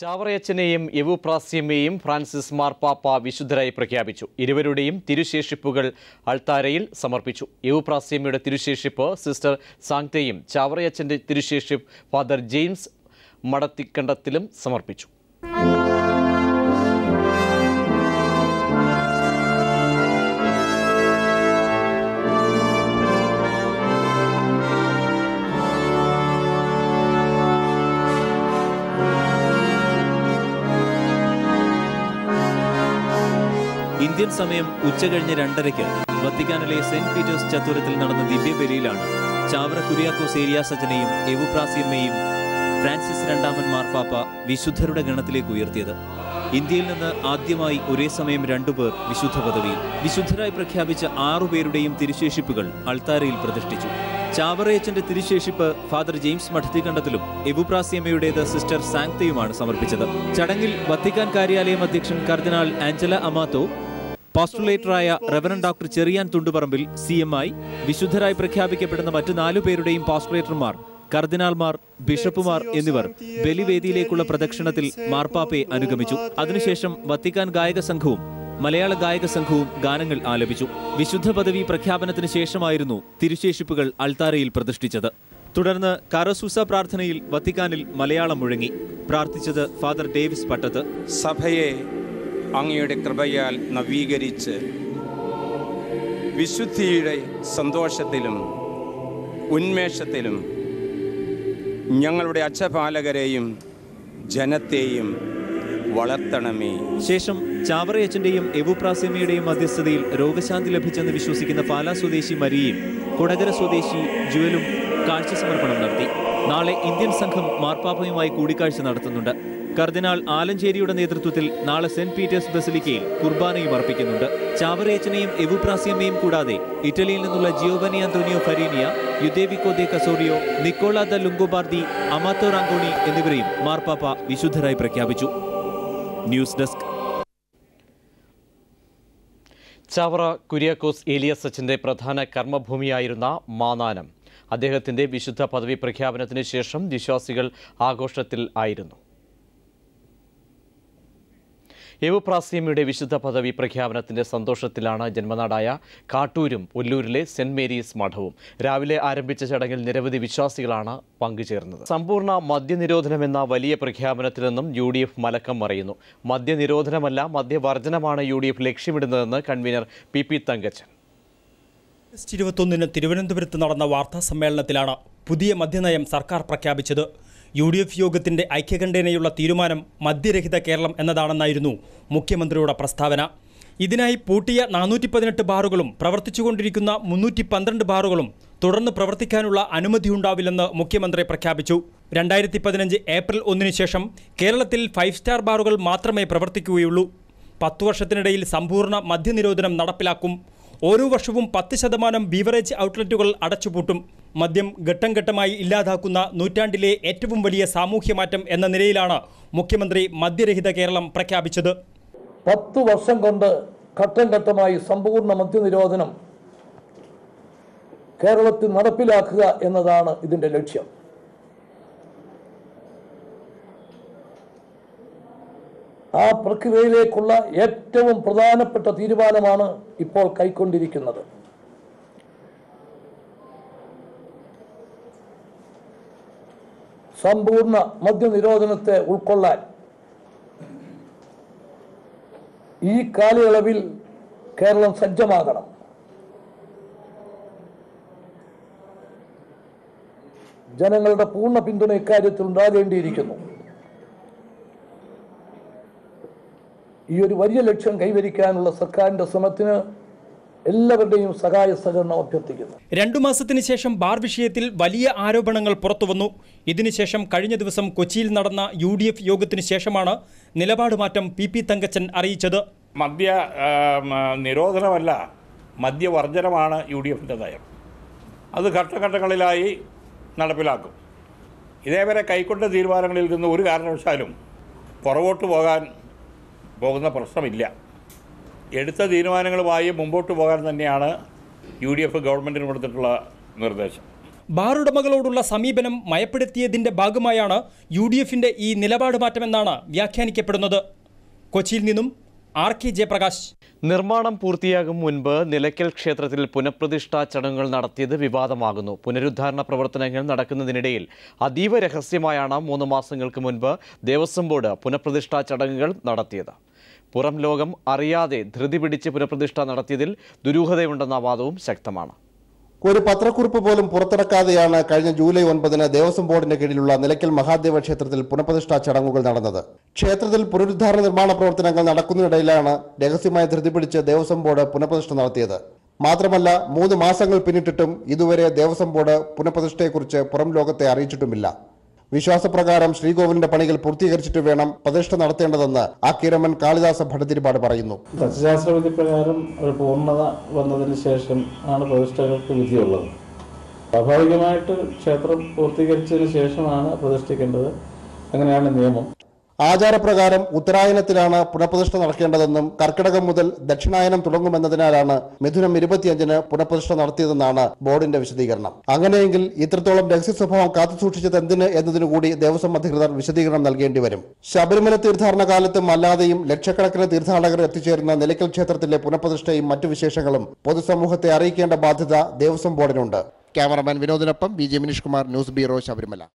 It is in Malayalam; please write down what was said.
ചാവറയച്ചനെയും യവുപ്രാസ്യമ്മയെയും ഫ്രാൻസിസ് മാർപ്പാപ്പ വിശുദ്ധരായി പ്രഖ്യാപിച്ചു. ഇരുവരുടെയും തിരുശേഷിപ്പുകൾ അൾത്താരയിൽ സമർപ്പിച്ചു. യവുപ്രാസ്യമ്മയുടെ തിരുശേഷിപ്പ് സിസ്റ്റർ സാങ്തയും ചാവറയച്ചന്റെ തിരുശേഷിപ്പ് ഫാദർ ജെയിംസ് മടത്തിക്കണ്ടത്തിലും സമർപ്പിച്ചു. ഇന്ത്യൻ സമയം ഉച്ചകഴിഞ്ഞ് 2:30 വത്തിക്കാനിലെ സെന്റ് പീറ്റേഴ്സ് ചത്വരത്തിൽ നടന്ന ദിവ്യബലിയിലാണ് ചാവറ കുര്യാക്കോസ് ഏലിയാസച്ചനെയും യവുപ്രാസ്യമ്മയെയും ഫ്രാൻസിസ് രണ്ടാമൻ മാർപ്പാപ്പ വിശുദ്ധരുടെ ഗണത്തിലേക്ക് ഉയർത്തിയത്. ഇന്ത്യയിൽ നിന്ന് ആദ്യമായി ഒരേ സമയം 2 പേർ വിശുദ്ധ പദവിയിൽ. വിശുദ്ധരായി പ്രഖ്യാപിച്ച 6 പേരുടെയും തിരുശേഷിപ്പുകൾ അൾത്താരയിൽ പ്രതിഷ്ഠിച്ചു. ചാവറയച്ചന്റെ തിരുശേഷിപ്പ് ഫാദർ ജെയിംസ് മഠത്തിക്കണ്ടത്തിലും യവുപ്രാസ്യമ്മയുടേത് സിസ്റ്റർ സാങ്തയുമാണ് സമർപ്പിച്ചത്. ചടങ്ങിൽ വത്തിക്കാൻ കാര്യാലയം അധ്യക്ഷൻ കർദിനാൾ ആഞ്ചല അമാത്തോ, പോസ്റ്റുലേറ്ററായ reverend doctor Cheriyan Thundiparambil CMI, വിശുദ്ധരായി പ്രഖ്യാപിക്കപ്പെടുന്ന മറ്റ് 4 പേരുടെയും പോസ്റ്റുലേറ്റർമാർ, കർദിനാൾമാർ, ബിഷപ്പുമാർ എന്നിവർ ബലിവേദിയിലേക്കുള്ള പ്രദക്ഷിണത്തിൽ മാർപ്പാപ്പയെ അനുഗമിച്ചു. അതിനുശേഷം വത്തിക്കാൻ ഗായക സംഘവും മലയാള ഗായക സംഘവും ഗാനങ്ങൾ ആലപിച്ചു. വിശുദ്ധ പദവി പ്രഖ്യാപനത്തിന് ശേഷമായിരുന്നു തിരുശേഷിപ്പുകൾ അൾത്താരയിൽ പ്രതിഷ്ഠിച്ചത്. തുടർന്ന് കാറസൂസ പ്രാർത്ഥനയിൽ വത്തിക്കാനിൽ മലയാളം മുഴങ്ങി. പ്രാർത്ഥിച്ചത് ഫാദർ ഡേവിസ് പട്ടത്ത്. സഭയെ അങ്ങയുടെ കൃപയാൽ നവീകരിച്ച് വിശുദ്ധിയുടെ സന്തോഷത്തിലും ഉന്മേഷത്തിലും ഞങ്ങളുടെ അച്ചപാലകരെയും ജനത്തെയും വളർത്തണമേ. ശേഷം ചാവറയച്ചന്റെയും യവുപ്രാസ്യമ്മയുടെയും മധ്യസ്ഥതയിൽ രോഗശാന്തി ലഭിച്ചെന്ന് വിശ്വസിക്കുന്ന പാലാ സ്വദേശി മരിയയും കൊടകര സ്വദേശി ജുവലും കാഴ്ച സമർപ്പണം നടത്തി. നാളെ ഇന്ത്യൻ സംഘം മാർപ്പാപ്പയുമായി കൂടിക്കാഴ്ച നടത്തുന്നുണ്ട്. കർദിനാൾ ആലഞ്ചേരിയുടെ നേതൃത്വത്തിൽ നാളെ സെന്റ് പീറ്റേഴ്സ് ബസിലിക്കയിൽ കുർബാനയും അർപ്പിക്കുന്നുണ്ട്. ചാവറയച്ചനെയും യവുപ്രാസ്യമ്മയും കൂടാതെ ഇറ്റലിയിൽ നിന്നുള്ള Giovanni Antonio Farina, Ludovico de Casoria, Nicola da Longobardi, Amato Ronconi എന്നിവരെയും മാർപ്പാപ്പ വിശുദ്ധരായി പ്രഖ്യാപിച്ചു. News desk. ചാവറ കുര്യാക്കോസ് ഏലിയാസച്ചന്റെ പ്രധാന കർമ്മഭൂമിയായിരുന്ന മാന്നാനം അദ്ദേഹത്തിന്റെ വിശുദ്ധ പദവി പ്രഖ്യാപനത്തിന് ശേഷം വിശ്വാസികൾ ആഘോഷത്തിൽ ആയിരുന്നു. യവുപ്രാസ്യമ്മയുടെ വിശുദ്ധ പദവി പ്രഖ്യാപനത്തിന്റെ സന്തോഷത്തിലാണ് ജന്മനാടായ കാട്ടൂരും ഒല്ലൂരിലെ സെന്റ് മേരീസ് മഠവും. രാവിലെ ആരംഭിച്ച ചടങ്ങിൽ നിരവധി വിശ്വാസികളാണ് പങ്കുചേർന്നത്. സമ്പൂർണ്ണ മദ്യനിരോധനമെന്ന വലിയ പ്രഖ്യാപനത്തിൽ നിന്നും UDF മലക്കം മറിയുന്നു. മദ്യനിരോധനമല്ല, മദ്യവർജനമാണ് UDF ലക്ഷ്യമിടുന്നതെന്ന് കൺവീനർ PP തങ്കച്ചൻ. ഓഗസ്റ്റ് 21 തിരുവനന്തപുരത്ത് നടന്ന വാർത്താ സമ്മേളനത്തിലാണ് പുതിയ മദ്യനയം സർക്കാർ പ്രഖ്യാപിച്ചത്. UDF യോഗത്തിന്റെ ഐക്യകണ്ഠേനയുള്ള തീരുമാനം മദ്യരഹിത കേരളം എന്നതാണെന്നായിരുന്നു മുഖ്യമന്ത്രിയുടെ പ്രസ്താവന. ഇതിനായി പൂട്ടിയ 418 ബാറുകളും പ്രവർത്തിച്ചുകൊണ്ടിരിക്കുന്ന 312 ബാറുകളും തുടർന്ന് പ്രവർത്തിക്കാനുള്ള അനുമതിയുണ്ടാവില്ലെന്ന് മുഖ്യമന്ത്രി പ്രഖ്യാപിച്ചു. 2015 ഏപ്രിൽ 1 ശേഷം കേരളത്തിൽ 5 സ്റ്റാർ ബാറുകൾ മാത്രമേ പ്രവർത്തിക്കുകയുള്ളൂ. 10 വർഷത്തിനിടയിൽ സമ്പൂർണ്ണ മദ്യനിരോധനം നടപ്പിലാക്കും. ഓരോ വർഷവും 10% ബീവറേജ് ഔട്ട്ലെറ്റുകൾ അടച്ചുപൂട്ടും. മദ്യം ഘട്ടം ഘട്ടമായി ഇല്ലാതാക്കുന്ന നൂറ്റാണ്ടിലെ ഏറ്റവും വലിയ സാമൂഹ്യമാറ്റം എന്ന നിലയിലാണ് മുഖ്യമന്ത്രി മദ്യരഹിത കേരളം പ്രഖ്യാപിച്ചത്. 10 വർഷം കൊണ്ട് ഘട്ടം ഘട്ടമായി സമ്പൂർണ്ണ മദ്യനിരോധനം കേരളത്തിൽ നടപ്പിലാക്കുക എന്നതാണ് ഇതിൻ്റെ ലക്ഷ്യം. ആ പ്രക്രിയയിലേക്കുള്ള ഏറ്റവും പ്രധാനപ്പെട്ട തീരുമാനമാണ് ഇപ്പോൾ കൈക്കൊണ്ടിരിക്കുന്നത്. സമ്പൂർണ്ണ മദ്യനിരോധനത്തെ ഉൾക്കൊള്ളാൻ ഈ കാലയളവിൽ കേരളം സജ്ജമാകണം. ജനങ്ങളുടെ പൂർണ്ണ പിന്തുണ ഇക്കാര്യത്തിൽ ഉണ്ടാകേണ്ടിയിരിക്കുന്നു. ഈ ഒരു വലിയ ലക്ഷ്യം കൈവരിക്കാനുള്ള സർക്കാരിന്റെ ശ്രമത്തിന് എല്ലാവരുടെയും സഹായ സഹകരണം അഭ്യർത്ഥിക്കുന്നു. 2 മാസത്തിന് ശേഷം ബാർ വിഷയത്തിൽ വലിയ ആരോപണങ്ങൾ പുറത്തുവന്നു. ഇതിനുശേഷം കഴിഞ്ഞ ദിവസം കൊച്ചിയിൽ നടന്ന UDF യോഗത്തിന് ശേഷമാണ് നിലപാട് മാറ്റം PP തങ്കച്ചൻ അറിയിച്ചത്. മദ്യ നിരോധനമല്ല, മദ്യവർജനമാണ് UDFന്റെ നയം. അത് ഘട്ടഘട്ടങ്ങളിലായി നടപ്പിലാക്കും. ഇതേവരെ കൈക്കൊണ്ട തീരുമാനങ്ങളിൽ നിന്ന് ഒരു കാരണവശാലും പുറകോട്ട് പോകുന്ന പ്രശ്നമില്ല. എടുത്ത തീരുമാനങ്ങളുമായി മുമ്പോട്ട് പോകാൻ തന്നെയാണ് UDF ഗവൺമെൻറ്റിന് കൊടുത്തിട്ടുള്ള നിർദ്ദേശം. ബാറുടമകളോടുള്ള സമീപനം മയപ്പെടുത്തിയതിന്റെ ഭാഗമായാണ് UDFന്റെ ഈ നിലപാട് മാറ്റമെന്നാണ് വ്യാഖ്യാനിക്കപ്പെടുന്നത്. കൊച്ചിയിൽ നിന്നും RK ജയപ്രകാശ്. നിർമ്മാണം പൂർത്തിയാകും മുൻപ് നിലയ്ക്കൽ ക്ഷേത്രത്തിൽ പുനഃപ്രതിഷ്ഠാ ചടങ്ങുകൾ നടത്തിയത് വിവാദമാകുന്നു. പുനരുദ്ധാരണ പ്രവർത്തനങ്ങൾ നടക്കുന്നതിനിടയിൽ അതീവ രഹസ്യമായാണ് 3 മാസങ്ങൾക്ക് മുൻപ് ദേവസ്വം ബോർഡ് പുനഃപ്രതിഷ്ഠാ ചടങ്ങുകൾ നടത്തിയത്. പുറം ലോകം അറിയാതെ ധൃതി പിടിച്ച് പുനഃപ്രതിഷ്ഠ നടത്തിയതിൽ ദുരൂഹതയുണ്ടെന്ന വാദവും ശക്തമാണ്. ഒരു പത്രക്കുറിപ്പ് പോലും പുറത്തിറക്കാതെയാണ് കഴിഞ്ഞ ജൂലൈ 9 ദേവസ്വം ബോർഡിന്റെ കീഴിലുള്ള നിലയ്ക്കൽ മഹാദേവ ക്ഷേത്രത്തിൽ പുനഃപ്രതിഷ്ഠാ ചടങ്ങുകൾ നടന്നത്. ക്ഷേത്രത്തിൽ പുനരുദ്ധാരണ നിർമ്മാണ പ്രവർത്തനങ്ങൾ നടക്കുന്നതിനിടയിലാണ് രഹസ്യമായി ധൃതി പിടിച്ച് ദേവസ്വം ബോർഡ് പുനഃപ്രതിഷ്ഠ നടത്തിയത്. മാത്രമല്ല 3 മാസങ്ങൾ പിന്നിട്ടിട്ടും ഇതുവരെ ദേവസ്വം ബോർഡ് പുനഃപ്രതിഷ്ഠയെക്കുറിച്ച് പുറം ലോകത്തെ അറിയിച്ചിട്ടുമില്ല. വിശ്വാസപ്രകാരം ശ്രീകോവിലിന്റെ പണികൾ പൂർത്തീകരിച്ചിട്ട് വേണം പ്രതിഷ്ഠ നടത്തേണ്ടതെന്ന് ആക്കിരമൻ കാളിദാസ ഭട്ടതിരിപ്പാട് പറയുന്നു. തത്വശാസ്ത്രവിധി പ്രകാരം ഒരു പൂർണ്ണത വന്നതിന് ശേഷം ആണ് പ്രതിഷ്ഠകൾക്ക് വിധിയുള്ളത്. സ്വാഭാവികമായിട്ട് ക്ഷേത്രം പൂർത്തീകരിച്ചതിന് ശേഷമാണ് പ്രതിഷ്ഠിക്കേണ്ടത്. അങ്ങനെയാണ് നിയമം. ആചാരപ്രകാരം ഉത്തരായനത്തിലാണ് പുനഃപ്രതിഷ്ഠ നടക്കേണ്ടതെന്നും കർക്കിടകം മുതൽ ദക്ഷിണായനം തുടങ്ങുമെന്നതിനാലാണ് മിഥുനം 25-ന് പുനഃപ്രതിഷ്ഠ നടത്തിയതെന്നാണ് ബോർഡിന്റെ വിശദീകരണം. അങ്ങനെയെങ്കിൽ ഇത്രത്തോളം രഹസ്യ സ്വഭാവം കാത്തുസൂക്ഷിച്ചത് എന്തിന് എന്നതിനു കൂടി ദേവസ്വം അധികൃതർ വിശദീകരണം നൽകേണ്ടി വരും. ശബരിമല തീർത്ഥാടന കാലത്തും അല്ലാതെയും ലക്ഷക്കണക്കിന് തീർത്ഥാടകർ എത്തിച്ചേരുന്ന നിലയ്ക്കൽ ക്ഷേത്രത്തിലെ പുനഃപ്രതിഷ്ഠയും മറ്റു വിശേഷങ്ങളും പൊതുസമൂഹത്തെ അറിയിക്കേണ്ട ബാധ്യത ദേവസ്വം ബോർഡിനുണ്ട്. ക്യാമറമാൻ വിനോദിനൊപ്പം BJ Minish Kumar, news bureau, Sabarimala.